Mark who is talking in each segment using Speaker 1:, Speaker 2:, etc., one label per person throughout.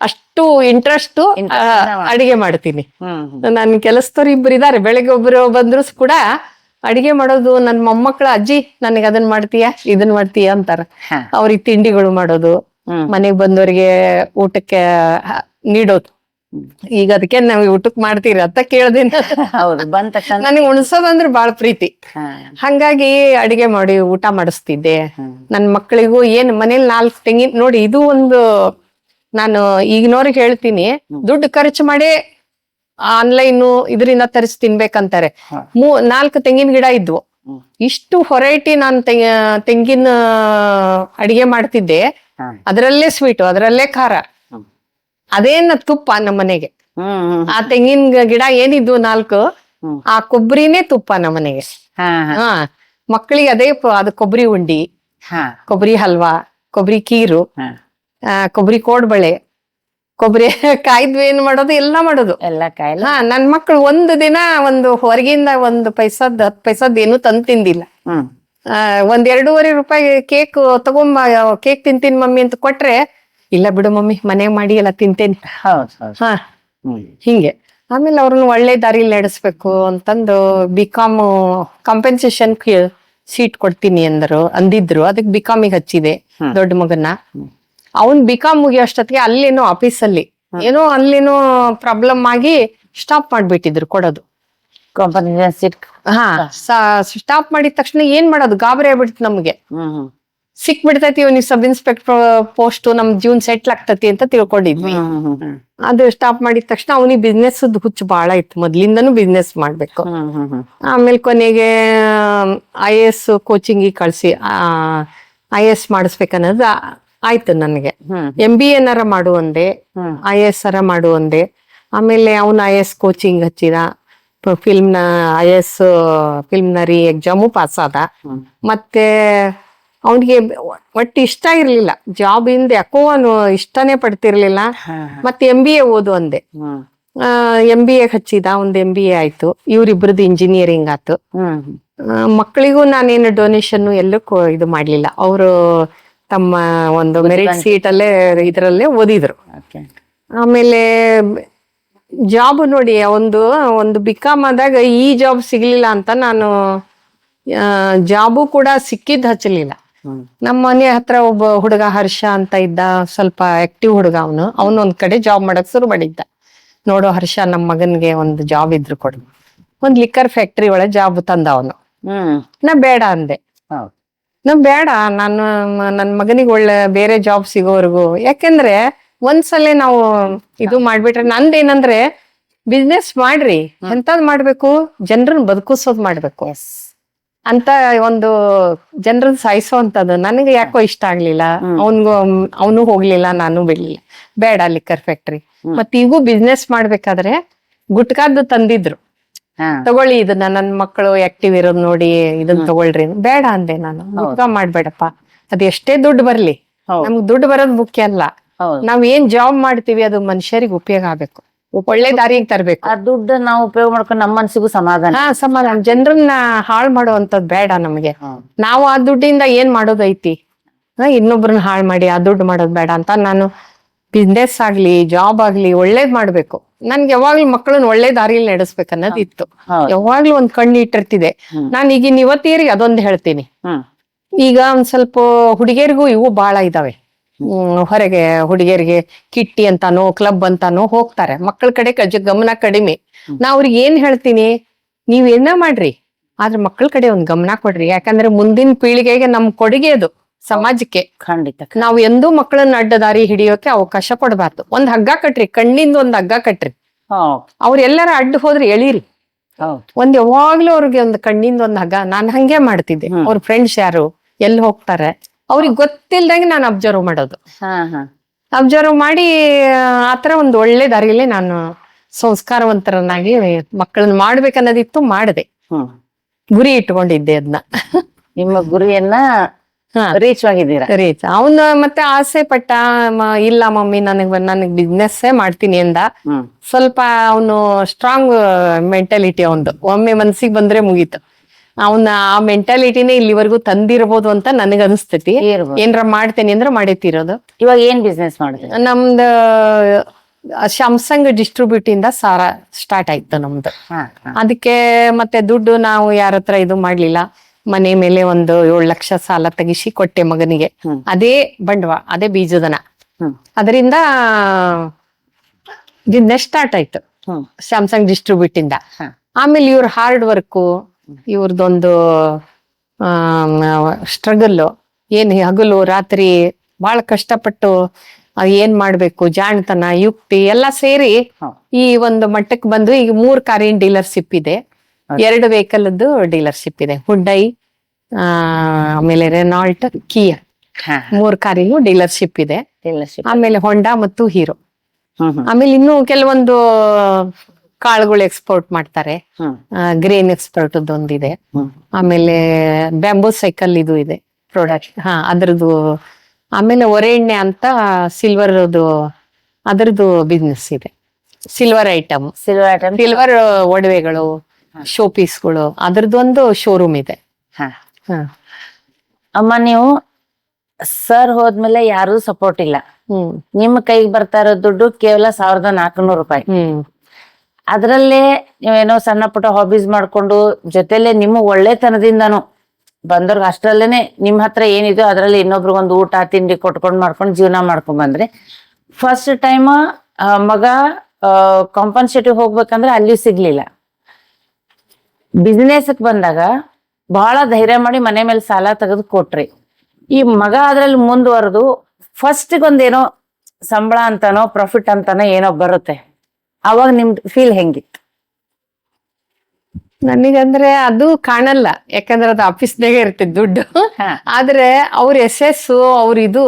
Speaker 1: ಅಷ್ಟು ಇಂಟ್ರೆಸ್ಟ್ ಅಡಿಗೆ ಮಾಡ್ತೀನಿ. ನನ್ ಕೆಲಸದವ್ರು ಇಬ್ರು ಇದಾರೆ, ಬೆಳಗ್ಗೆ ಒಬ್ರು ಬಂದ್ರು ಕೂಡ ಅಡಿಗೆ ಮಾಡೋದು ನನ್ ಮೊಮ್ಮಕ್ಳ ಅಜ್ಜಿ ನನಗೆ ಅದನ್ನ ಮಾಡ್ತೀಯಾ ಇದನ್ ಮಾಡ್ತೀಯ ಅಂತಾರ. ಅವ್ರಿಗೆ ತಿಂಡಿಗಳು ಮಾಡೋದು, ಮನೆಗ್ ಬಂದವ್ರಿಗೆ ಊಟಕ್ಕೆ ನೀಡೋದು. ಈಗ ಅದಕ್ಕೆ ನಾವ್ ಊಟಕ್ ಮಾಡ್ತೀರಿ ಅಂತ ಕೇಳ್ದಿನ.
Speaker 2: ಹೌದು, ಬಂದ ತಕ್ಷಣ
Speaker 1: ನನಗೆ ಉಣ್ಸೋದಂದ್ರೆ ಬಾಳ ಪ್ರೀತಿ. ಹಂಗಾಗಿ ಅಡಿಗೆ ಮಾಡಿ ಊಟ ಮಾಡಿಸ್ತಿದ್ದೆ. ನನ್ ಮಕ್ಕಳಿಗೂ ಏನ್ ಮನೇಲಿ 4 ತೆಂಗಿನ ನೋಡಿ, ಇದು ಒಂದು ನಾನು ಈಗಿನವ್ರಿಗೆ ಹೇಳ್ತೀನಿ, ದುಡ್ಡು ಖರ್ಚು ಮಾಡಿ ಆನ್ಲೈನ್ ಇದರಿಂದ ತರಿಸಿ ತಿನ್ಬೇಕಂತಾರೆ. 4 ತೆಂಗಿನ ಗಿಡ ಇದ್ವು. ಇಷ್ಟು ಹೊರೈಟಿ ನಾನು ತೆಂಗಿನ ಅಡಿಗೆ ಮಾಡ್ತಿದ್ದೆ. ಅದರಲ್ಲೇ ಸ್ವೀಟು, ಅದರಲ್ಲೇ ಖಾರ, ಅದೇನ ತುಪ್ಪ ನಮ್ಮ ಮನೆಗೆ. ಆ ತೆಂಗಿನ ಗಿಡ ಏನಿದ್ವು 4, ಆ ಕೊಬ್ಬರಿನೇ ತುಪ್ಪ ನಮ್ಮ ಮನೆಗೆ. ಮಕ್ಕಳಿಗೆ ಅದೇ ಅದು ಕೊಬ್ಬರಿ ಉಂಡಿ, ಕೊಬ್ಬರಿ ಹಲ್ವಾ, ಕೊಬ್ಬರಿ ಕೀರು, ಕೊಬ್ಬರಿ ಕೋಡ್ಬಳೆ, ಕೊಬ್ಬರಿ ಕಾಯ್ದು ಏನ್ ಮಾಡೋದು ಎಲ್ಲ ಮಾಡೋದು.
Speaker 2: ಎಲ್ಲ ಕಾಯಿಲ್ಲ.
Speaker 1: ನನ್ ಮಕ್ಳು ಒಂದು ದಿನ ಒಂದು ಹೊರಗಿಂದ 1 ಪೈಸದ್ 10 ಪೈಸದ್ ಏನು ತಂದ್ ತಿಂದಿಲ್ಲ. 1-2.5 ರೂಪಾಯಿ ಕೇಕ್ ತಗೊಂಬ, ಕೇಕ್ ತಿಂತೀನಿ ಮಮ್ಮಿ ಅಂತ ಕೊಟ್ರೆ, ಇಲ್ಲ ಬಿಡು ಮಮ್ಮಿ ಮನೆಗ್ ಮಾಡಿ ಎಲ್ಲ ತಿಂತೇನಿ. ಹಿಂಗೆ ಆಮೇಲೆ ಅವ್ರನ್ನ ಒಳ್ಳೆ ದಾರಿಲಿ ನಡೆಸ್ಬೇಕು ಅಂತಂದು ಬಿಕಾಮ್ ಕಾಂಪೆನ್ಸೇಷನ್ ಸೀಟ್ ಕೊಡ್ತೀನಿ ಅಂದಿದ್ರು. ಅದಕ್ಕೆ ಬಿಕಾಮಿಗೆ ಹಚ್ಚಿದೆ ದೊಡ್ಡ ಮಗನ್ನ. ಅವನ್ ಬಿಕಾಮ್ ಮುಗಿಯೋಷ್ಟೊತ್ತಿಗೆ ಅಲ್ಲೇನೋ ಆಫೀಸಲ್ಲಿ ಅಲ್ಲೇನೋ ಪ್ರಾಬ್ಲಮ್ ಆಗಿ ಸ್ಟಾಪ್ ಮಾಡ್ಬಿಟ್ಟಿದ್ರು ಕೊಡೋದು.
Speaker 2: ಕಾಂಪೆನ್ಸೇಷನ್ ಸೀಟ್
Speaker 1: ಸ್ಟಾಪ್ ಮಾಡಿದ ತಕ್ಷಣ ಏನ್ ಮಾಡೋದು, ಗಾಬರಿ ಆಗ್ಬಿಡ್ತು ನಮ್ಗೆ. ಸಿಕ್ಬಿಡ್ತೈತಿ ನೀವು ಸಬ್ ಇನ್ಸ್ಪೆಕ್ಟರ್ ಪೋಸ್ಟ್, ನಮ್ ಜೀವನ್ ಸೆಟ್ಲ್ ಆಗ್ತತಿ ಅಂತ ತಿಳ್ಕೊಂಡಿದ್ವಿ. ಅದು ಸ್ಟಾಪ್ ಮಾಡಿದ ತಕ್ಷಣ ಅವನಿಗೆ ಬಿಸ್ನೆಸ್ ಹುಚ್ಚು ಬಾಳ ಇತ್ತು, ಮೊದ್ಲಿಂದನೂ ಬಿಸ್ನೆಸ್ ಮಾಡ್ಬೇಕು. ಆಮೇಲೆ ಕೊನೆಗೆ IAS ಕೋಚಿಂಗ್ ಕಳ್ಸಿ IAS ಮಾಡಿಸ್ಬೇಕನ್ನೋದು ಆಯ್ತು ನನಗೆ. MBA ನಾರ ಮಾಡುವಂದೆ, IAS ಅರ ಮಾಡುವಂದೆ. ಆಮೇಲೆ ಅವನು IAS ಕೋಚಿಂಗ್ ಹಚ್ಚಿದ, IAS ಫಿಲ್ಮ್ನರಿ ಎಕ್ಸಾಮು ಪಾಸ್ ಆದ. ಮತ್ತೆ ಅವನಿಗೆ ಒಟ್ಟು ಇಷ್ಟ ಇರ್ಲಿಲ್ಲ ಜಾಬ್ ಇಂದ, ಯಾಕೋ ಅವನು ಇಷ್ಟನೇ ಪಡ್ತಿರ್ಲಿಲ್ಲ. ಮತ್ತೆ MBA ಓದು ಅಂದೆ. MBA ಹಚ್ಚಿದ, ಒಂದು MBA ಆಯ್ತು. ಇವ್ರಿಬ್ರದ್ದು ಇಂಜಿನಿಯರಿಂಗ್ ಆಯ್ತು. ಮಕ್ಕಳಿಗೂ ನಾನೇನು ಡೊನೇಷನ್ ಎಲ್ಲೂ ಇದು ಮಾಡ್ಲಿಲ್ಲ. ಅವರು ತಮ್ಮ ಒಂದು ಮೆರಿಟ್ ಸೀಟ್ ಅಲ್ಲೇ ಇದ್ರಲ್ಲೇ ಓದಿದ್ರು. ಆಮೇಲೆ ಜಾಬ್ ನೋಡಿ, ಒಂದು ಬಿಕಾಮ್ ಆದಾಗ ಈ ಜಾಬ್ ಸಿಗ್ಲಿಲ್ಲ ಅಂತ ನಾನು ಜಾಬು ಕೂಡ ಸಿಕ್ಕಿದ್ ಹಚ್ಚಲಿಲ್ಲ. ನಮ್ಮ ಮನೆ ಹತ್ರ ಒಬ್ಬ ಹುಡುಗ ಹರ್ಷ ಅಂತ ಇದ್ದ, ಸ್ವಲ್ಪ ಆಕ್ಟಿವ್ ಹುಡುಗ. ಅವನೊಂದ್ ಕಡೆ ಜಾಬ್ ಮಾಡಕ್ ಶುರು ಮಾಡಿದ್ದ. ನೋಡೋ ಹರ್ಷ, ನಮ್ಮ ಮಗನ್ಗೆ ಒಂದು ಜಾಬ್ ಇದ್ರು ಕೊಡು. ಒಂದ್ ಲಿಕ್ಕರ್ ಫ್ಯಾಕ್ಟ್ರಿ ಒಳಗೆ ಜಾಬ್ ತಂದ ಅವನು. ನಾ ಬೇಡ ಅಂದೆ. ಬೇಡ, ನಾನು ನನ್ ಮಗನಿಗೆ ಒಳ್ಳೆ ಬೇರೆ ಜಾಬ್ ಸಿಗೋವರೆಗೂ. ಯಾಕೆಂದ್ರೆ ಒಂದ್ಸಲ ನಾವು ಇದು ಮಾಡ್ಬಿಟ್ರೆ, ನಂದೇನಂದ್ರೆ ಬಿಸ್ನೆಸ್ ಮಾಡ್ರಿ, ಎಂತದ್ ಮಾಡ್ಬೇಕು, ಜನರನ್ನ ಬದುಕಿಸೋದ್ ಮಾಡ್ಬೇಕು ಅಂತ ಒಂದು ಜನರನ್ನ ಸಾಯಿಸೋಂಥದ್ದು ನನಗೆ ಯಾಕೋ ಇಷ್ಟ ಆಗ್ಲಿಲ್ಲ. ಅವನು ಹೋಗ್ಲಿಲ್ಲ, ನಾನು ಬಿಡ್ಲಿಲ್ಲ. ಬೇಡ ಲಿಕ್ಕರ್ ಫ್ಯಾಕ್ಟ್ರಿ. ಮತ್ತೆ ಈಗೂ ಬಿಸ್ನೆಸ್ ಮಾಡ್ಬೇಕಾದ್ರೆ ಗುಟ್ಕಾದ್ದು ತಂದಿದ್ರು, ತಗೊಳ್ಳಿ ಇದನ್ನ, ನನ್ ಮಕ್ಕಳು ಆಕ್ಟಿವ್ ಇರೋದ್ ನೋಡಿ ಇದನ್ನ ತಗೊಳ್ರಿ. ಬೇಡ ಅಂದೆ ನಾನು. ಗುಟ್ಕಾ ಮಾಡ್ಬೇಡಪ್ಪ, ಅದ್ ಎಷ್ಟೇ ದುಡ್ಡು ಬರ್ಲಿ, ನಮ್ಗ್ ದುಡ್ಡು ಬರೋದ್ ಮುಖ್ಯ ಅಲ್ಲ. ನಾವ್ ಏನ್ ಜಾಬ್ ಮಾಡ್ತೀವಿ ಅದು ಮನುಷ್ಯರಿಗೆ ಉಪಯೋಗ ಆಗ್ಬೇಕು, ಒಳ್ಳೆ ದಾರಿಗೆ ತರ್ಬೇಕು.
Speaker 2: ಆ ದುಡ್ಡು ನಾವು ಉಪಯೋಗ ಮಾಡ್ಕೊಂಡು ನಮ್ಮ ಮನ್ಸಿಗೂ ಸಮಾಧಾನ.
Speaker 1: ಸಮಾಧಾನ. ಜನರನ್ನ ಹಾಳು ಮಾಡುವಂತದ್ ಬೇಡ ನಮ್ಗೆ. ನಾವು ಆ ದುಡ್ಡಿಂದ ಏನ್ ಮಾಡೋದೈತಿ, ಇನ್ನೊಬ್ರನ್ನ ಹಾಳು ಮಾಡಿ ಆ ದುಡ್ಡು ಮಾಡೋದ್ ಬೇಡ ಅಂತ ನಾನು ಬಿಸ್ನೆಸ್ ಆಗ್ಲಿ ಜಾಬ್ ಆಗ್ಲಿ ಒಳ್ಳೇದ್ ಮಾಡ್ಬೇಕು. ನನ್ಗೆ ಯಾವಾಗ್ಲೂ ಮಕ್ಕಳನ್ನ ಒಳ್ಳೆ ದಾರಿಯಲ್ಲಿ ನಡೆಸ್ಬೇಕು ಅನ್ನೋದು ಇತ್ತು. ಯಾವಾಗ್ಲೂ ಒಂದ್ ಕಣ್ಣು ಇಟ್ಟಿರ್ತಿದೆ. ನಾನ್ ಈಗಿನ ಯುವತಿಯರಿಗೆ ಅದೊಂದು ಹೇಳ್ತೀನಿ. ಈಗ ಒಂದ್ ಸ್ವಲ್ಪ ಹುಡುಗಿಯರಿಗೂ ಇವು ಬಾಳ ಇದಾವೆ. ಹೊರಗೆ ಹುಡುಗಿಯರಿಗೆ ಕಿಟ್ಟಿ ಅಂತಾನೋ ಕ್ಲಬ್ ಅಂತಾನೋ ಹೋಗ್ತಾರೆ. ಮಕ್ಕಳ ಕಡೆ ಗಮನ ಕಡಿಮೆ. ನಾ ಅವ್ರಿಗೆ ಏನ್ ಹೇಳ್ತೀನಿ, ನೀವ್ ಏನ ಮಾಡ್ರಿ, ಆದ್ರೆ ಮಕ್ಕಳ ಕಡೆ ಒಂದ್ ಗಮನ ಕೊಡ್ರಿ. ಯಾಕಂದ್ರೆ ಮುಂದಿನ ಪೀಳಿಗೆಗೆ ನಮ್ ಕೊಡುಗೆ ಅದು ಸಮಾಜಕ್ಕೆ.
Speaker 2: ಖಂಡಿತ.
Speaker 1: ನಾವು ಎಂದೂ ಮಕ್ಕಳನ್ನ ಅಡ್ಡ ದಾರಿ ಹಿಡಿಯೋಕೆ ಅವಕಾಶ ಕೊಡಬಾರ್ದು. ಒಂದ್ ಹಗ್ಗ ಕಟ್ರಿ, ಕಣ್ಣಿಂದ ಒಂದ್ ಹಗ್ಗ ಕಟ್ರಿ. ಅವ್ರ ಎಲ್ಲಾರ ಅಡ್ಡ ಹೋದ್ರೆ ಎಳೀರಿ. ಯಾವಾಗ್ಲೂ ಅವ್ರಿಗೆ ಒಂದ್ ಕಣ್ಣಿಂದ ಒಂದ್ ಹಗ್ಗ. ನಾನ್ ಹಂಗೆ ಮಾಡ್ತಿದ್ದೆ. ಅವ್ರ ಫ್ರೆಂಡ್ಸ್ ಯಾರು ಎಲ್ಲಿ ಹೋಗ್ತಾರೆ ಅವ್ರಿಗೆ ಗೊತ್ತಿಲ್ದಂಗೆ ನಾನು ಅಬ್ಸರ್ವ್ ಮಾಡೋದು. ಅಬ್ಸರ್ವ್ ಮಾಡಿ ಆತರ ಒಂದ್ ಒಳ್ಳೆ ದಾರಿಯಲ್ಲಿ ನಾನು ಸಂಸ್ಕಾರವಂತರನ್ನಾಗಿ ಮಕ್ಕಳನ್ನ ಮಾಡ್ಬೇಕನ್ನೋದಿತ್ತು. ಮಾಡಿದೆ, ಗುರಿ ಇಟ್ಕೊಂಡಿದ್ದೆ ಅದನ್ನ.
Speaker 2: ನಿಮ್ಮ ಗುರಿಯನ್ನ ರೀಚ್ ಆಗಿದ್ದೀರಾ?
Speaker 1: ರೀಚ್. ಅವನು ಮತ್ತೆ ಆಸೆ ಪಟ್ಟ, ಇಲ್ಲ ಮಮ್ಮಿ ನನಗ್ ಬಿಸ್ನೆಸ್ ಮಾಡ್ತೀನಿ ಅಂದ. ಸ್ವಲ್ಪ ಅವನು ಸ್ಟ್ರಾಂಗ್ ಮೆಂಟಾಲಿಟಿ ಅವಂದು. ಒಮ್ಮೆ ಮನ್ಸಿಗೆ ಬಂದ್ರೆ ಮುಗೀತು. ಅವನ ಆ ಮೆಂಟಾಲಿಟಿನೇ ಇಲ್ಲಿವರೆಗೂ ತಂದಿರ್ಬೋದು ಅಂತ ನನಗ್ ಅನಿಸ್ತೈತಿ.
Speaker 2: ಇರ್ಬೋದು.
Speaker 1: ಏನ್ರ ಮಾಡ್ತೇನೆ ಅಂದ್ರೆ ಮಾಡೈತಿರೋದು.
Speaker 2: ಇವಾಗ ಏನ್ ಬಿಸ್ನೆಸ್ ಮಾಡಿದ್ರಿ?
Speaker 1: ನಮ್ದು ಸ್ಯಾಮ್ಸಂಗ್ ಡಿಸ್ಟ್ರಿಬ್ಯೂಟ್ ಇಂದ ಸ್ಟಾರ್ಟ್ ಆಯ್ತು ನಮ್ದು. ಅದಕ್ಕೆ ಮತ್ತೆ ದುಡ್ಡು ನಾವು ಯಾರ ಹತ್ರ ಇದು ಮಾಡ್ಲಿಲ್ಲ. ಮನೆ ಮೇಲೆ ಒಂದು 7 ಲಕ್ಷ ಸಾಲ ತೆಗಿಸಿ ಕೊಟ್ಟೆ ಮಗನಿಗೆ. ಅದೇ ಬಂಡವಾಳ, ಅದೇ ಬೀಜದನ. ಅದರಿಂದ ಬಿಸ್ನೆಸ್ ಸ್ಟಾರ್ಟ್ ಆಯ್ತು ಸ್ಯಾಮ್ಸಂಗ್ ಡಿಸ್ಟ್ರಿಬ್ಯೂಟ್ ಇಂದ. ಆಮೇಲೆ ಇವ್ರ ಹಾರ್ಡ್ ವರ್ಕ್, ಇವ್ರದೊಂದು ಸ್ಟ್ರಗಲ್, ಏನ್ ಹಗಲು ರಾತ್ರಿ ಬಹಳ ಕಷ್ಟಪಟ್ಟು ಏನ್ ಮಾಡ್ಬೇಕು, ಜಾಣತನ, ಯುಕ್ತಿ ಎಲ್ಲ ಸೇರಿ ಈ ಒಂದು ಮಟ್ಟಕ್ಕೆ ಬಂದು ಈಗ 3 ಕಾರಿನ ಡೀಲರ್ಶಿಪ್ ಇದೆ, 2 ವೆಹಿಕಲ್ ಡೀಲರ್ಶಿಪ್ ಇದೆ. ಹುಂಡೈ, ಆಮೇಲೆ ರೆನಾಲ್ಟ್, ಕಿಯಾ, 3 ಕಾರಿಗೂ ಡೀಲರ್ಶಿಪ್ ಇದೆ. ಆಮೇಲೆ ಹೊಂಡಾ ಮತ್ತು ಹೀರೋ. ಆಮೇಲೆ ಇನ್ನು ಕೆಲವೊಂದು ಕಾಳುಗಳು ಎಕ್ಸ್ಪೋರ್ಟ್ ಮಾಡ್ತಾರೆ. ಗ್ರೇನ್ ಎಕ್ಸ್ಪೋರ್ಟ್ ಒಂದಿದೆ. ಆಮೇಲೆ ಬ್ಯಾಂಬೂ ಸೈಕಲ್ ಇದು ಇದೆ ಪ್ರಾಡಕ್ಟ್. ಅದ್ರದ್ದು. ಆಮೇಲೆ ಒರೆ ಎಣ್ಣೆ ಅಂತ ಸಿಲ್ವರ್ ಅದರದ್ದು ಬಿಸ್ನೆಸ್ ಇದೆ. ಸಿಲ್ವರ್ ಐಟಮ್, ಸಿಲ್ವರ್ ಒಡವೆಗಳು, ಶೋ ಪೀಸ್ಗಳು, ಅದ್ರದ್ದು ಒಂದು ಶೋರೂಮ್ ಇದೆ.
Speaker 2: ಅಮ್ಮ, ನೀವು ಸರ್ ಹೋದ್ಮೇಲೆ ಯಾರು ಸಪೋರ್ಟ್ ಇಲ್ಲ. ನಿಮ್ಮ ಕೈಗೆ ಬರ್ತಾ ಇರೋ ದುಡ್ಡು ಕೇವಲ 1400 ರೂಪಾಯಿ. ಅದ್ರಲ್ಲೇ ನೀವೇನೋ ಸಣ್ಣ ಪುಟ್ಟ ಹಾಬೀಸ್ ಮಾಡ್ಕೊಂಡು ಜೊತೆಲೆ ನಿಮ್ಮ ಒಳ್ಳೆತನದಿಂದಾನು ಬಂದವ್ರಿಗೆ ಅಷ್ಟ್ರಲ್ಲೇನೆ ನಿಮ್ ಹತ್ರ ಏನಿದೆಯೋ ಅದ್ರಲ್ಲಿ ಇನ್ನೊಬ್ರಿಗೊಂದು ಊಟ ತಿಂಡಿ ಕೊಟ್ಕೊಂಡ್ ಮಾಡ್ಕೊಂಡು ಜೀವನ ಮಾಡ್ಕೊಂಡ್ ಬಂದ್ರಿ. ಫಸ್ಟ್ ಟೈಮ್ ಮಗ ಕಾಂಪನ್ಸೇಟಿವ್ ಹೋಗ್ಬೇಕಂದ್ರೆ ಅಲ್ಲಿ ಸಿಗ್ಲಿಲ್ಲ. ಬಿಸ್ನೆಸ್ ಬಂದಾಗ ಬಹಳ ಧೈರ್ಯ ಮಾಡಿ ಮನೆ ಮೇಲೆ ಸಾಲ ತೆಗೆದು ಕೊಟ್ರಿ. ಈ ಮಗ ಅದ್ರಲ್ಲಿ ಮುಂದುವರೆದು ಫಸ್ಟಿಗೊಂದೇನೋ ಸಂಬಳ ಅಂತಾನೋ ಪ್ರಾಫಿಟ್ ಅಂತಾನೋ ಏನೋ ಬರುತ್ತೆ, ಅವಾಗ ನಿಮ್ದು ಫೀಲ್ ಹೆಂಗಿತ್ತು?
Speaker 1: ನನಗಂದ್ರೆ ಅದು ಕಾಣಲ್ಲ, ಯಾಕಂದ್ರೆ ಅದು ಆಫೀಸ್ನಾಗೆ ಇರ್ತಿದ್ ದುಡ್ಡು. ಆದ್ರೆ ಅವ್ರ ಯಶಸ್ಸು, ಅವ್ರ ಇದು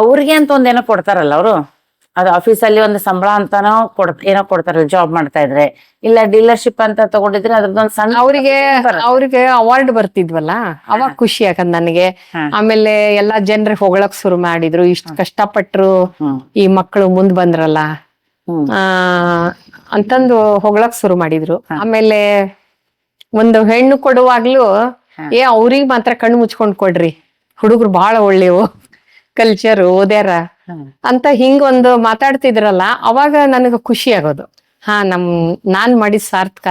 Speaker 2: ಅವ್ರಿಗೆ ಅಂತ ಒಂದೇನೋ ಕೊಡ್ತಾರಲ್ಲ ಅವರು, ಅದು ಆಫೀಸಲ್ಲಿ ಒಂದು ಸಂಬಳ ಅಂತಾನೋ ಏನೋ ಕೊಡ್ತಾರಲ್ಲ, ಜಾಬ್ ಮಾಡ್ತಾ ಇದ್ರೆ, ಇಲ್ಲ ಡೀಲರ್ಶಿಪ್ ಅಂತ ತಗೊಂಡಿದ್ರೆ ಅದ್ರದ್ದೊಂದು ಸಣ್ಣ
Speaker 1: ಅವ್ರಿಗೆ ಅವಾರ್ಡ್ ಬರ್ತಿದ್ವಲ್ಲ, ಅವಾಗ ಖುಷಿ ಯಾಕಂದ್ ನನಗೆ. ಆಮೇಲೆ ಎಲ್ಲಾ ಜನರಿಗೆ ಹೊಗಳಕ್ ಶುರು ಮಾಡಿದ್ರು, ಇಷ್ಟ ಕಷ್ಟಪಟ್ರು ಈ ಮಕ್ಕಳು ಮುಂದ್ ಬಂದ್ರಲ್ಲ ಅಂತಂದು ಹೊಗಳಕ್ ಶುರು ಮಾಡಿದ್ರು. ಆಮೇಲೆ ಒಂದು ಹೆಣ್ಣು ಕೊಡುವಾಗ್ಲೂ ಅವ್ರಿಗೆ ಮಾತ್ರ ಕಣ್ಣು ಮುಚ್ಕೊಂಡ್ ಕೊಡ್ರಿ, ಹುಡುಗರು ಬಹಳ ಒಳ್ಳೆವು, ಕಲ್ಚರ್ ಓದ್ಯಾರ ಅಂತ ಹಿಂಗೊಂದು ಮಾತಾಡ್ತಿದ್ರಲ್ಲ, ಅವಾಗ ನನಗ ಖುಷಿ ಆಗೋದು. ನಾನ್ ಮಾಡಿದ ಸಾರ್ಥಕ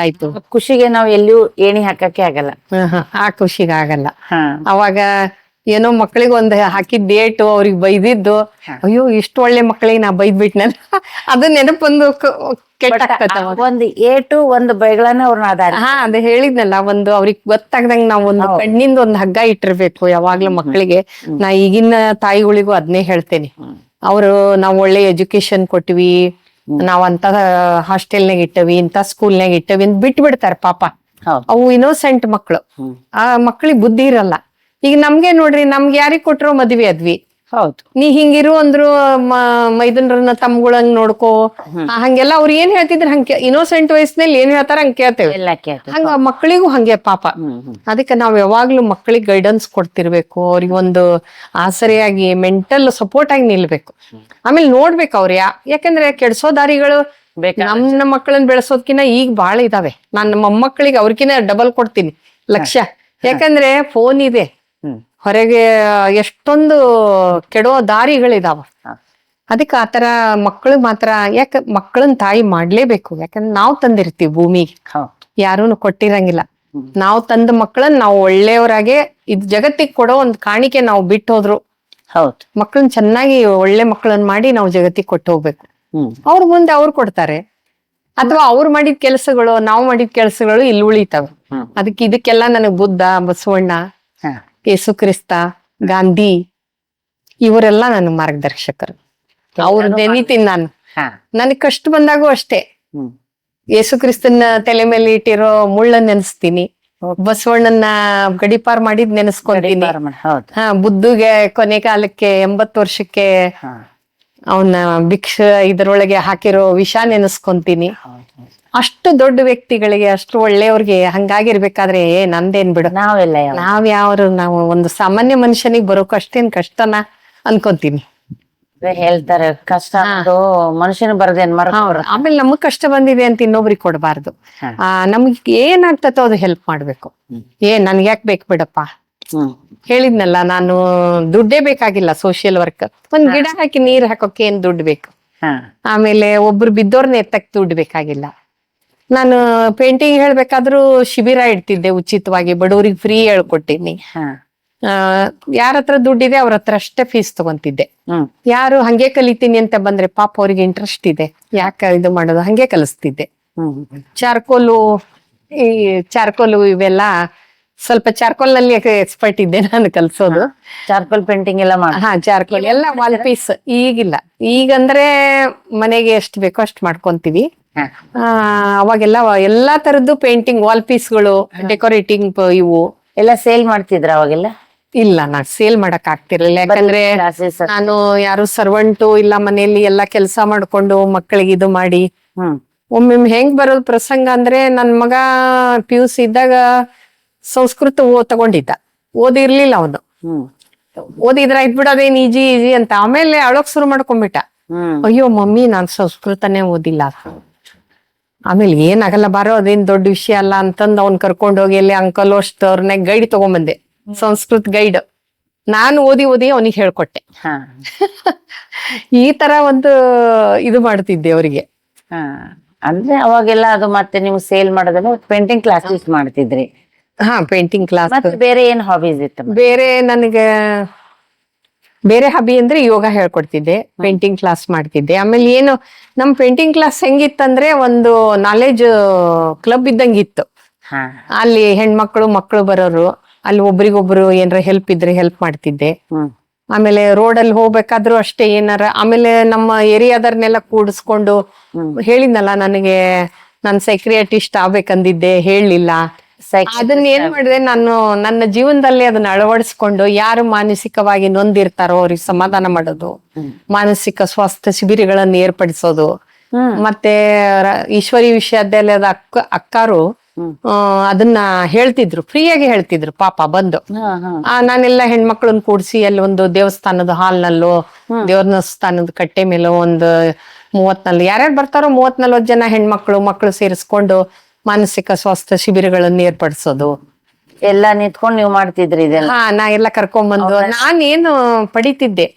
Speaker 1: ಆಯ್ತು.
Speaker 2: ಖುಷಿಗೆ ನಾವ್ ಎಲ್ಲಿಯೂ ಏಣಿ ಹಾಕಕ್ಕೆ ಆಗಲ್ಲ.
Speaker 1: ಆ ಖುಷಿಗ ಆಗಲ್ಲ. ಅವಾಗ ಏನೋ ಮಕ್ಳಿಗೆ ಒಂದ್ ಹಾಕಿದ್ ಡೇಟು, ಅವ್ರಿಗೆ ಬೈದಿದ್ದು, ಅಯ್ಯೋ ಇಷ್ಟು ಒಳ್ಳೆ ಮಕ್ಳಿಗೆ ನಾ ಬೈದ್ಬಿಟ್ನಲ್ಲ, ಅದು ನೆನಪೊಂದು
Speaker 2: ಒಂದು ಏಟು ಒಂದು ಬೈಗಳನ್ನ ಅವ್ರನ್ನ
Speaker 1: ಅದೇ ಹೇಳಿದ್ನಲ್ಲ, ಒಂದು ಅವ್ರಿಗೆ ಗೊತ್ತಾಗ್ದಂಗ ನಾವ್ ಒಂದು ಕಣ್ಣಿಂದ ಒಂದ್ ಹಗ್ಗ ಇಟ್ಟಿರ್ಬೇಕು ಯಾವಾಗ್ಲೂ ಮಕ್ಳಿಗೆ. ನಾ ಈಗಿನ ತಾಯಿಗಳಿಗೂ ಅದನ್ನೇ ಹೇಳ್ತೇನೆ. ನಾವ್ ಒಳ್ಳೆ ಎಜುಕೇಶನ್ ಕೊಟ್ವಿ, ನಾವ್ ಅಂತ ಹಾಸ್ಟೆಲ್ನಾಗ ಇಟ್ಟವಿ, ಇಂತ ಸ್ಕೂಲ್ನಾಗ ಇಟ್ಟವಿ ಅಂತ ಬಿಟ್ಟು ಬಿಡ್ತಾರ ಪಾಪ. ಅವು ಇನ್ನೋಸೆಂಟ್ ಮಕ್ಳು, ಆ ಮಕ್ಳಿಗೆ ಬುದ್ಧಿ ಇರಲ್ಲ. ಈಗ ನಮ್ಗೆ ನೋಡ್ರಿ, ನಮ್ಗೆ ಯಾರಿಗ್ ಕೊಟ್ರೋ ಮದ್ವೆ ಆದ್ವಿ.
Speaker 2: ಹೌದು,
Speaker 1: ನೀ ಹಿಂಗಿರು ಅಂದ್ರು ಮೈದನರನ್ನ ತಮ್ಗಳಂಗ್ ನೋಡ್ಕೋ, ಹಂಗೆಲ್ಲ ಅವ್ರು ಏನ್ ಹೇಳ್ತಿದ್ರ ಹಂಗೆ ಇನ್ನೋಸೆಂಟ್ ವಯಸ್ಸಿನಲ್ಲಿ ಏನ್ ಹೇಳ್ತಾರ ಹಂಗ ಕೇಳ್ತೇವೆ. ಹಂಗ ಮಕ್ಕಳಿಗೂ ಹಂಗೆ ಪಾಪ. ಅದಕ್ಕೆ ನಾವ್ ಯಾವಾಗ್ಲೂ ಮಕ್ಕಳಿಗೆ ಗೈಡೆನ್ಸ್ ಕೊಡ್ತಿರ್ಬೇಕು, ಅವ್ರಿಗೊಂದು ಆಸರೆಯಾಗಿ ಮೆಂಟಲ್ ಸಪೋರ್ಟ್ ಆಗಿ ನಿಲ್ಬೇಕು. ಆಮೇಲೆ ನೋಡ್ಬೇಕು ಅವ್ರ ಯಾಕಂದ್ರೆ ಕೆಡ್ಸೋ ದಾರಿಗಳು ನಮ್ಮ ಮಕ್ಕಳನ್ನ ಬೆಳೆಸೋದ್ಕಿನ್ನ ಈಗ ಬಾಳ ಇದಾವೆ. ನಾನ್ ನಮ್ಮ ಮೊಮ್ಮಕ್ಕಳಿಗೆ ಅವ್ರಕಿನ್ನ ಡಬಲ್ ಕೊಡ್ತೀನಿ ಲಕ್ಷ್ಯ. ಯಾಕಂದ್ರೆ ಫೋನ್ ಇದೆ, ಹೊರಗೆ ಎಷ್ಟೊಂದು ಕೆಡೋ ದಾರಿಗಳಿದಾವ. ಅದಕ್ಕೆ ಆತರ ಮಕ್ಕಳು ಮಾತ್ರ, ಮಕ್ಕಳನ್ನ ತಾಯಿ ಮಾಡ್ಲೇಬೇಕು. ಯಾಕಂದ್ರೆ ನಾವ್ ತಂದಿರ್ತೀವಿ ಭೂಮಿಗೆ, ಯಾರೂನು ಕೊಟ್ಟಿರಂಗಿಲ್ಲ. ನಾವ್ ತಂದ ಮಕ್ಕಳನ್ನ ನಾವು ಒಳ್ಳೆಯವರಾಗೆ ಇದ್ ಜಗತ್ತಿಗೆ ಕೊಡೋ ಒಂದ್ ಕಾಣಿಕೆ ನಾವು ಬಿಟ್ಟು ಹೋದ್ರು.
Speaker 2: ಹೌದು,
Speaker 1: ಮಕ್ಕಳನ್ನ ಚೆನ್ನಾಗಿ ಒಳ್ಳೆ ಮಕ್ಕಳನ್ನ ಮಾಡಿ ನಾವು ಜಗತ್ತಿಗೆ ಕೊಟ್ಟು ಹೋಗ್ಬೇಕು. ಅವ್ರ ಮುಂದೆ ಅವ್ರು ಕೊಡ್ತಾರೆ, ಅಥವಾ ಅವ್ರು ಮಾಡಿದ ಕೆಲಸಗಳು, ನಾವು ಮಾಡಿದ ಕೆಲಸಗಳು ಇಲ್ಲಿ ಉಳಿತಾವೆ. ಇದಕ್ಕೆಲ್ಲ ನನಗ್ ಬುದ್ಧ, ಬಸವಣ್ಣ, ಯೇಸು ಕ್ರಿಸ್ತ, ಗಾಂಧಿ ಇವರೆಲ್ಲ ನನ್ನ ಮಾರ್ಗದರ್ಶಕರು. ಅವ್ರ ನೆನಿತೀನಿ ನಾನು. ನನಗ್ ಕಷ್ಟ ಬಂದಾಗೂ ಅಷ್ಟೇ ಯೇಸು ಕ್ರಿಸ್ತನ ತಲೆ ಮೇಲೆ ಇಟ್ಟಿರೋ ಮುಳ್ಳನ್ನ ನೆನೆಸ್ತೀನಿ, ಬಸವಣ್ಣನ ಗಡಿಪಾರ್ ಮಾಡಿದ್ ನೆನೆಸ್ಕೊಂತೀನಿ. ಬುದ್ಧಗೆ ಕೊನೆ ಕಾಲಕ್ಕೆ 80 ವರ್ಷಕ್ಕೆ ಅವನ ಇದರೊಳಗೆ ಹಾಕಿರೋ ವಿಷ ನೆನೆಸ್ಕೊಂತೀನಿ. ಅಷ್ಟು ದೊಡ್ಡ ವ್ಯಕ್ತಿಗಳಿಗೆ, ಅಷ್ಟು ಒಳ್ಳೆಯವ್ರಿಗೆ ಹಂಗಾಗಿರ್ಬೇಕಾದ್ರೆ ನಂದೇನ್ ಬಿಡು, ನಾವು ಒಂದು ಸಾಮಾನ್ಯ ಮನುಷ್ಯನಿಗೆ ಬರೋಕ್ ಅಷ್ಟೇನ್ ಕಷ್ಟನ ಅನ್ಕೊಂತೀನಿ.
Speaker 2: ಹೇಳ್ತಾರೆ ಕಷ್ಟ ಅನ್ನೋದು ಮನುಷ್ಯನ ಬರ್ದೇನ್ ಮರ.
Speaker 1: ಆಮೇಲೆ ನಮಗ್ ಕಷ್ಟ ಬಂದಿದೆ ಅಂತ ಇನ್ನೊಬ್ರಿಗೆ ಕೊಡಬಾರ್ದು.
Speaker 2: ಹಾ.
Speaker 1: ನಮ್ಗೆ ಏನಾಗ್ತತೋ ಅದು ಹೆಲ್ಪ್ ಮಾಡ್ಬೇಕು. ನನ್ಗೆ ಯಾಕೆ ಬೇಕು ಬಿಡಪ್ಪ, ಹೇಳಿದ್ನಲ್ಲ ನಾನು ದುಡ್ಡೇ ಬೇಕಾಗಿಲ್ಲ. ಸೋಷಿಯಲ್ ವರ್ಕ್ ಒಂದ್ ಗಿಡ ಹಾಕಿ ನೀರ್ ಹಾಕೋಕೆ ಏನ್ ದುಡ್ಡು ಬೇಕು. ಆಮೇಲೆ ಒಬ್ರು ಬಿದ್ದೋರ್ನ ಎತ್ತಕ್ ದುಡ್ಡು ಬೇಕಾಗಿಲ್ಲ. ನಾನು ಪೇಂಟಿಂಗ್ ಹೇಳ್ಬೇಕಾದ್ರೂ ಶಿಬಿರ ಇಡ್ತಿದ್ದೆ ಉಚಿತವಾಗಿ, ಬಡವರಿಗೆ ಫ್ರೀ ಹೇಳ್ಕೊಟ್ಟಿನಿ. ಯಾರ ಹತ್ರ ದುಡ್ಡಿದೆ ಅವ್ರ ಹತ್ರ ಅಷ್ಟೇ ಫೀಸ್ ತಗೊಂತಿದ್ದೆ. ಯಾರು ಹಂಗೆ ಕಲಿತೀನಿ ಅಂತ ಬಂದ್ರೆ ಪಾಪ ಅವ್ರಿಗೆ ಇಂಟ್ರೆಸ್ಟ್ ಇದೆ, ಯಾಕೆ ಇದು ಮಾಡೋದು, ಹಂಗೆ ಕಲಿಸ್ತಿದ್ದೆ. ಚಾರ್ಕೋಲು ಇವೆಲ್ಲ ಸ್ವಲ್ಪ ಚಾರ್ಕೋಲ್ ನಲ್ಲಿ ಎಕ್ಸ್ಪರ್ಟ್ ಇದ್ದೆ ನಾನು ಕಲ್ಸೋದು.
Speaker 2: ಚಾರ್ಕೋಲ್ ಪೇಂಟಿಂಗ್ ಎಲ್ಲ
Speaker 1: ಚಾರ್ಕೋಲ್ ಎಲ್ಲ ವಾಲ್ ಪೀಸ್. ಈಗಿಲ್ಲ, ಈಗಂದ್ರೆ ಮನೆಗೆ ಎಷ್ಟು ಬೇಕೋ ಅಷ್ಟು ಮಾಡ್ಕೊಂತೀವಿ. ಅವಾಗೆಲ್ಲ ಎಲ್ಲಾ ತರದ್ದು ಪೇಂಟಿಂಗ್, ವಾಲ್ ಪೀಸ್ಗಳು, ಡೆಕೋರೇಟಿಂಗ್ ಇವು
Speaker 2: ಎಲ್ಲ ಸೇಲ್ ಮಾಡ್ತಿದ್ರ ಅವಾಗೆಲ್ಲ?
Speaker 1: ಇಲ್ಲ, ನಾ ಸೇಲ್ ಮಾಡಕ್ ಆಗ್ತಿರ್ಲಿಲ್ಲ. ಯಾಕಂದ್ರೆ ನಾನು ಯಾರು ಸರ್ವಂಟು ಇಲ್ಲ, ಮನೆಯಲ್ಲಿ ಎಲ್ಲಾ ಕೆಲಸ ಮಾಡ್ಕೊಂಡು ಮಕ್ಕಳಿಗೆ ಇದು ಮಾಡಿ ಒಮ್ಮೊಮ್ಮೆ ಹೆಂಗ್ ಬರೋದು ಪ್ರಸಂಗ ಅಂದ್ರೆ, ನನ್ ಮಗ PUC ಇದ್ದಾಗ ಸಂಸ್ಕೃತ ತಗೊಂಡಿದ್ದ, ಓದಿರ್ಲಿಲ್ಲ ಅವನು. ಓದಿದ್ರ ಆಯ್ತು ಬಿಡ, ಅದೇನ್ ಈಜಿ ಅಂತ. ಆಮೇಲೆ ಅಳೋಕ್ ಶುರು ಮಾಡ್ಕೊಂಡ್ಬಿಟ್ಟ, ಅಯ್ಯೋ ಮಮ್ಮಿ ನಾನ್ ಸಂಸ್ಕೃತನೇ ಓದಿಲ್ಲ. ಆಮೇಲೆ ಏನಾಗಲ್ಲ ಬಾರೋ, ಅದೇನ್ ದೊಡ್ಡ ವಿಷಯ ಅಲ್ಲ ಅಂತಂದ್ ಅವ್ನ್ ಕರ್ಕೊಂಡ್ ಹೋಗಿ ಅಲ್ಲಿ ಅಂಕಲ್ ಅಷ್ಟು ಅವ್ರನ್ನ ಗೈಡ್ ತಗೊಂಬಂದೆ, ಸಂಸ್ಕೃತ್ ಗೈಡ್. ನಾನು ಓದಿ ಅವನಿಗೆ ಹೇಳ್ಕೊಟ್ಟೆ. ಈ ತರ ಒಂದು ಇದು ಮಾಡ್ತಿದ್ದೆ ಅವರಿಗೆ.
Speaker 2: ಅಂದ್ರೆ ಅವಾಗೆಲ್ಲ ಅದು ಮತ್ತೆ ನೀವು ಸೇಲ್ ಮಾಡೋದಲ್ಲ, ಪೇಂಟಿಂಗ್ ಕ್ಲಾಸಸ್ ಮಾಡ್ತಿದ್ರಿ?
Speaker 1: Painting class.
Speaker 2: ಮತ್ತೆ ಬೇರೆ ಏನ್ ಹಾಬೀಸ್ ಇತ್ತು?
Speaker 1: ಬೇರೆ ನನಗೆ ಬೇರೆ ಹಾಬಿ ಅಂದ್ರೆ ಯೋಗ ಹೇಳ್ಕೊಡ್ತಿದ್ದೆ, ಪೇಂಟಿಂಗ್ ಕ್ಲಾಸ್ ಮಾಡ್ತಿದ್ದೆ. ಆಮೇಲೆ ಏನು ನಮ್ ಪೇಂಟಿಂಗ್ ಕ್ಲಾಸ್ ಹೆಂಗಿತ್ತಂದ್ರೆ ಒಂದು ನಾಲೆಜ್ ಕ್ಲಬ್ ಇದ್ದಂಗಿತ್ತು. ಅಲ್ಲಿ ಹೆಣ್ಮಕ್ಳು ಮಕ್ಕಳು ಬರೋರು, ಅಲ್ಲಿ ಒಬ್ರಿಗೊಬ್ರು ಏನಾರ ಹೆಲ್ಪ್ ಇದ್ರೆ ಹೆಲ್ಪ್ ಮಾಡ್ತಿದ್ದೆ. ಆಮೇಲೆ ರೋಡ್ ಅಲ್ಲಿ ಹೋಗ್ಬೇಕಾದ್ರು ಅಷ್ಟೇ ಏನಾರ. ಆಮೇಲೆ ನಮ್ಮ ಏರಿಯಾದರ್ನೆಲ್ಲ ಕೂಡಿಸ್ಕೊಂಡು, ಹೇಳಿದ್ನಲ್ಲ ನನಗೆ ನಾನ್ ಸೈಕ್ರಿಯಾಟಿಸ್ಟ್ ಆಗ್ಬೇಕಂದಿದ್ದೆ, ಹೇಳಲಿಲ್ಲ. ಅದನ್ನ ಏನ್ ಮಾಡಿದೆ ನಾನು, ನನ್ನ ಜೀವನದಲ್ಲಿ ಅದನ್ನ ಅಳವಡಿಸ್ಕೊಂಡು ಯಾರು ಮಾನಸಿಕವಾಗಿ ನೊಂದಿರ್ತಾರೋ ಅವ್ರಿಗೆ ಸಮಾಧಾನ ಮಾಡೋದು, ಮಾನಸಿಕ ಸ್ವಾಸ್ಥ್ಯ ಶಿಬಿರಗಳನ್ನು ಏರ್ಪಡಿಸೋದು. ಮತ್ತೆ ಈಶ್ವರಿ ವಿಶ್ವವಿದ್ಯಾಲಯದ ಅಕ್ಕಾರು ಅದನ್ನ ಹೇಳ್ತಿದ್ರು, ಫ್ರೀಯಾಗಿ ಹೇಳ್ತಿದ್ರು ಪಾಪ ಬಂದು. ನಾನೆಲ್ಲ ಹೆಣ್ಮಕ್ಳನ್ನ ಕೂಡ್ಸಿ ಅಲ್ಲಿ ಒಂದು ದೇವಸ್ಥಾನದ ಹಾಲ್ನಲ್ಲೋ, ದೇವಸ್ಥಾನದ ಕಟ್ಟೆ ಮೇಲೋ ಒಂದು 30-40 ಯಾರ್ಯಾರು ಬರ್ತಾರೋ 30-40 ಜನ ಹೆಣ್ಮಕ್ಳು ಮಕ್ಕಳು ಸೇರಿಸ್ಕೊಂಡು ಮಾನಸಿಕ ಸ್ವಾಸ್ಥ್ಯ ಶಿಬಿರಗಳನ್ನು ಏರ್ಪಡಿಸೋದು.
Speaker 2: ಎಲ್ಲ ನಿಂತ್ಕೊಂಡು ನೀವು ಮಾಡ್ತಿದ್ರಿ ಇದೆಲ್ಲ?
Speaker 1: ನಾ ಎಲ್ಲ ಕರ್ಕೊಂಡ್ಬಂದು ನಾನೇನು ಪಡಿತಿದ್ದೆ.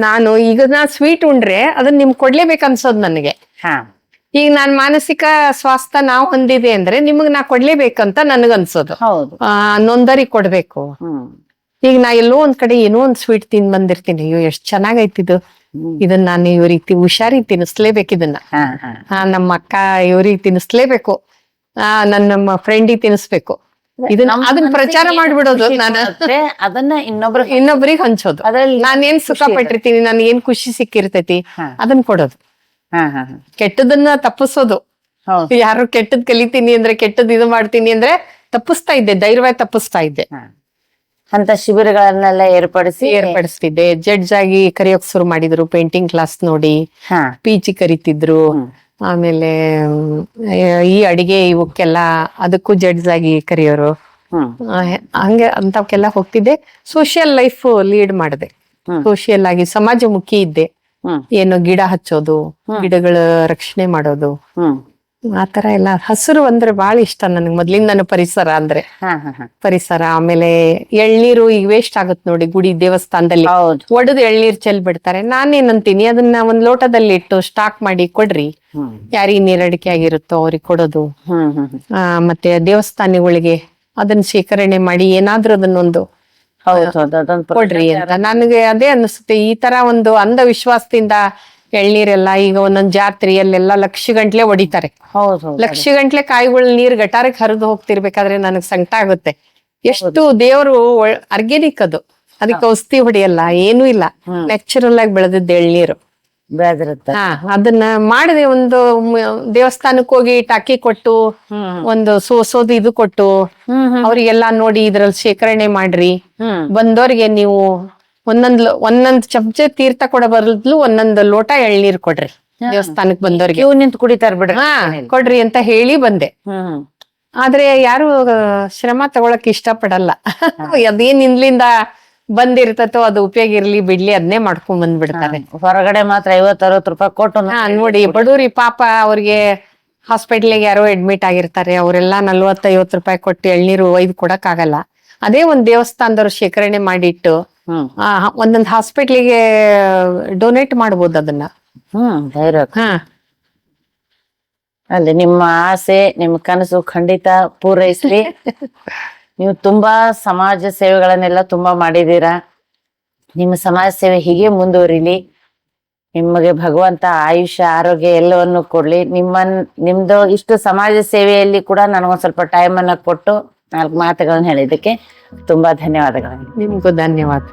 Speaker 1: ನಾನು ಈಗ ನಾ ಸ್ವೀಟ್ ಉಂಡ್ರೆ ಅದನ್ನ ನಿಮ್ಗೆ ಕೊಡ್ಲೇಬೇಕು ಅನ್ಸೋದು ನನಗೆ. ಈಗ ನಾನ್ ಮಾನಸಿಕ ಸ್ವಾಸ್ಥ್ಯ ನಾವ್ ಹೊಂದಿದೆ ಅಂದ್ರೆ ನಿಮಗ್ ನಾ ಕೊಡ್ಲೇಬೇಕಂತ ನನ್ಗನ್ಸೋದು. ನೊಂದರಿ ಕೊಡ್ಬೇಕು. ಈಗ ನಾ ಎಲ್ಲೋ ಒಂದ್ ಕಡೆ ಏನೋ ಒಂದ್ ಸ್ವೀಟ್ ತಿಂದ್ ಬಂದಿರ್ತೀನಿ, ಅಯ್ಯೋ ಎಷ್ಟ್ ಚೆನ್ನಾಗೈತಿದು, ಇದನ್ನ ನಾನು ಇವ್ರಿಗೆ ಹುಷಾರಿಗೆ ತಿನ್ನಿಸ್ಲೇಬೇಕು, ಇದನ್ನ ನಮ್ಮ ಅಕ್ಕ ಇವ್ರಿಗೆ ತಿನ್ನಿಸ್ಲೇಬೇಕು, ನಮ್ಮ ಫ್ರೆಂಡಿಗೆ ತಿನ್ನಿಸ್ಬೇಕು, ಅದನ್ನ ಪ್ರಚಾರ ಮಾಡ್ಬಿಡೋದು. ನಾನು
Speaker 2: ಅದನ್ನ
Speaker 1: ಇನ್ನೊಬ್ರಿಗೆ ಹಂಚೋದು. ನಾನೇನ್ ಸುಖ ಪಟ್ಟಿರ್ತೀನಿ, ನನ್ಗೆ ಏನ್ ಖುಷಿ ಸಿಕ್ಕಿರ್ತೈತಿ ಅದನ್ನ ಕೊಡೋದು. ಕೆಟ್ಟದನ್ನ ತಪ್ಪಿಸೋದು. ಯಾರು ಕೆಟ್ಟದ್ ಕಲಿತೀನಿ ಅಂದ್ರೆ, ಕೆಟ್ಟದ್ ಇದು ಮಾಡ್ತೀನಿ ಅಂದ್ರೆ ತಪ್ಪಿಸ್ತಾ ಇದ್ದೆ, ಧೈರ್ಯವಾಗಿ ತಪ್ಪಿಸ್ತಾ ಇದ್ದೆ.
Speaker 2: ಅಂತ ಶಿಬಿರಗಳನ್ನೆಲ್ಲ ಏರ್ಪಡಿಸ್ತಿದ್ದೆ.
Speaker 1: ಜಡ್ಜ್ ಆಗಿ ಕರಿಯೋಕ್ ಶುರು ಮಾಡಿದ್ರು, ಪೇಂಟಿಂಗ್ ಕ್ಲಾಸ್ ನೋಡಿ ಪೀಚಿ ಕರಿತಿದ್ರು. ಆಮೇಲೆ ಈ ಅಡಿಗೆ ಇವಕ್ಕೆಲ್ಲ ಅದಕ್ಕೂ ಜಡ್ಜ್ ಆಗಿ ಕರಿಯೋರು. ಹಂಗೆ ಅಂತವಕ್ಕೆಲ್ಲ ಹೋಗ್ತಿದ್ದೆ. ಸೋಷಿಯಲ್ ಲೈಫ್ ಲೀಡ್ ಮಾಡಿದೆ, ಸೋಷಿಯಲ್ ಆಗಿ ಸಮಾಜಮುಖಿ ಇದ್ದೆ. ಏನು ಗಿಡ ಹಚ್ಚೋದು, ಗಿಡಗಳ ರಕ್ಷಣೆ ಮಾಡೋದು, ಆತರ ಎಲ್ಲ. ಹಸಿರು ಅಂದ್ರೆ ಬಹಳ ಇಷ್ಟ ನನ್ಗೆ ಮೊದ್ಲಿಂದಾನು. ಪರಿಸರ ಅಂದ್ರೆ ಪರಿಸರ. ಆಮೇಲೆ ಎಳ್ನೀರು ಈಗ ವೇಸ್ಟ್ ಆಗತ್ ನೋಡಿ, ಗುಡಿ ದೇವಸ್ಥಾನದಲ್ಲಿ ಒಡೆದು ಎಳ್ನೀರ್ ಚೆಲ್ ಬಿಡ್ತಾರೆ. ನಾನೇನಂತೀನಿ, ಅದನ್ನ ಒಂದ್ ಲೋಟದಲ್ಲಿ ಇಟ್ಟು ಸ್ಟಾಕ್ ಮಾಡಿ ಕೊಡ್ರಿ, ಯಾರಿಗೆ ನೀರಡಿಕೆ ಆಗಿರುತ್ತೋ ಅವ್ರಿಗೆ ಕೊಡೋದು. ಮತ್ತೆ ದೇವಸ್ಥಾನಗಳಿಗೆ ಅದನ್ನ ಶೇಖರಣೆ ಮಾಡಿ ಏನಾದ್ರೂ ಅದನ್ನೊಂದು ಕೊಡ್ರಿ ಅಂತ ನನಗೆ ಅದೇ ಅನಿಸುತ್ತೆ. ಈ ತರ ಒಂದು ಅಂಧವಿಶ್ವಾಸದಿಂದ ಎಳ್ನೀರೆಲ್ಲ ಈಗ ಒಂದೊಂದ್ ಜಾತ್ರೆಯಲ್ಲೆಲ್ಲ ಲಕ್ಷ ಗಂಟ್ಲೆ ಹೊಡಿತಾರೆ. ಲಕ್ಷ ಗಂಟ್ಲೆ ಕಾಯಿಗಳು ನೀರ್ ಗಟಾರಕ್ಕೆ ಹರಿದು ಹೋಗ್ತಿರ್ಬೇಕಾದ್ರೆ ನನಗ್ ಸಂಕಟ ಆಗುತ್ತೆ. ಎಷ್ಟು ದೇವರು ಆರ್ಗ್ಯಾನಿಕ್ ಅದು, ಅದಕ್ಕೆ ಔಷಧಿ ಹೊಡಿಯಲ್ಲ, ಏನೂ ಇಲ್ಲ, ನ್ಯಾಚುರಲ್ ಆಗಿ ಬೆಳೆದಿದ್ದ ಎಳ್ನೀರು. ಅದನ್ನ ಮಾಡಿದೆ. ಒಂದು ದೇವಸ್ಥಾನಕ್ಕೆ ಹೋಗಿ ಟಾಕಿ ಕೊಟ್ಟು, ಒಂದು ಸೋಸೋದು ಇದು ಕೊಟ್ಟು, ಅವ್ರಿಗೆಲ್ಲಾ ನೋಡಿ ಇದ್ರಲ್ಲಿ ಶೇಖರಣೆ ಮಾಡ್ರಿ, ಬಂದವ್ರಿಗೆ ನೀವು ಒಂದೊಂದ್ ಚಮಚೆ ತೀರ್ಥ ಕೊಡ ಬದಲು ಒಂದೊಂದ್ ಲೋಟ ಎಳ್ನೀರ್ ಕೊಡ್ರಿ, ದೇವಸ್ಥಾನಕ್ ಬಂದವ್ರಿಗೆ
Speaker 2: ನಿಂತು ಕುಡಿತಾರ ಬಿಡ್ರಿ,
Speaker 1: ಕೊಡ್ರಿ ಅಂತ ಹೇಳಿ ಬಂದೆ. ಆದ್ರೆ ಯಾರು ಶ್ರಮ ತಗೊಳಕ್ ಇಷ್ಟ ಪಡಲ್ಲ. ಅದೇನ್ ಇನ್ಲಿಂದ ಬಂದಿರ್ತತೋ ಅದು ಉಪಯೋಗ ಇರ್ಲಿ ಬಿಡ್ಲಿ ಅದನ್ನೇ ಮಾಡ್ಕೊಂಡ್ ಬಂದ್ಬಿಡ್ತಾರೆ.
Speaker 2: ಹೊರಗಡೆ ಮಾತ್ರ 50-60 ರೂಪಾಯಿ ಕೊಟ್ಟು
Speaker 1: ಹಾ ನೋಡಿ ಬಡವ್ರಿ ಪಾಪ ಅವ್ರಿಗೆ ಹಾಸ್ಪಿಟ್ಲಿಗೆ ಯಾರೋ ಅಡ್ಮಿಟ್ ಆಗಿರ್ತಾರೆ, ಅವರೆಲ್ಲ 40-50 ರೂಪಾಯಿ ಕೊಟ್ಟು ಎಳ್ನೀರು ಒಯ್ದು ಕೊಡಕ್ ಆಗಲ್ಲ. ಅದೇ ಒಂದ್ ದೇವಸ್ಥಾನದವ್ರು ಶೇಖರಣೆ ಮಾಡಿಟ್ಟು ಒಂದೊಂದ್ ಹಾಸ್ಪಿಟ್ಲಿಗೆ ಡೊನೇಟ್ ಮಾಡ್ಬೋದು ಅದನ್ನ.
Speaker 2: ಧೈರ್ಯ.
Speaker 1: ಹಾ
Speaker 2: ಅಲ್ಲಿ ನಿಮ್ಮ ಆಸೆ ನಿಮ್ ಕನಸು ಖಂಡಿತ ಪೂರೈಸ್ಲಿ. ನೀವು ತುಂಬಾ ಸಮಾಜ ಸೇವೆಗಳನ್ನೆಲ್ಲ ತುಂಬಾ ಮಾಡಿದೀರಾ. ನಿಮ್ಮ ಸಮಾಜ ಸೇವೆ ಹೀಗೆ ಮುಂದುವರಿಲಿ. ನಿಮಗೆ ಭಗವಂತ ಆಯುಷ್ಯ ಆರೋಗ್ಯ ಎಲ್ಲವನ್ನು ಕೊಡ್ಲಿ. ನಿಮ್ದು ಇಷ್ಟು ಸಮಾಜ ಸೇವೆಯಲ್ಲಿ ಕೂಡ ನನಗೊಂದ್ ಸ್ವಲ್ಪ ಟೈಮ್ ಅನ್ನ ಕೊಟ್ಟು 4 ಮಾತುಗಳನ್ನ ಹೇಳಿದ್ದಕ್ಕೆ ತುಂಬಾ ಧನ್ಯವಾದಗಳು.
Speaker 1: ನಿಮ್ಗೂ ಧನ್ಯವಾದ.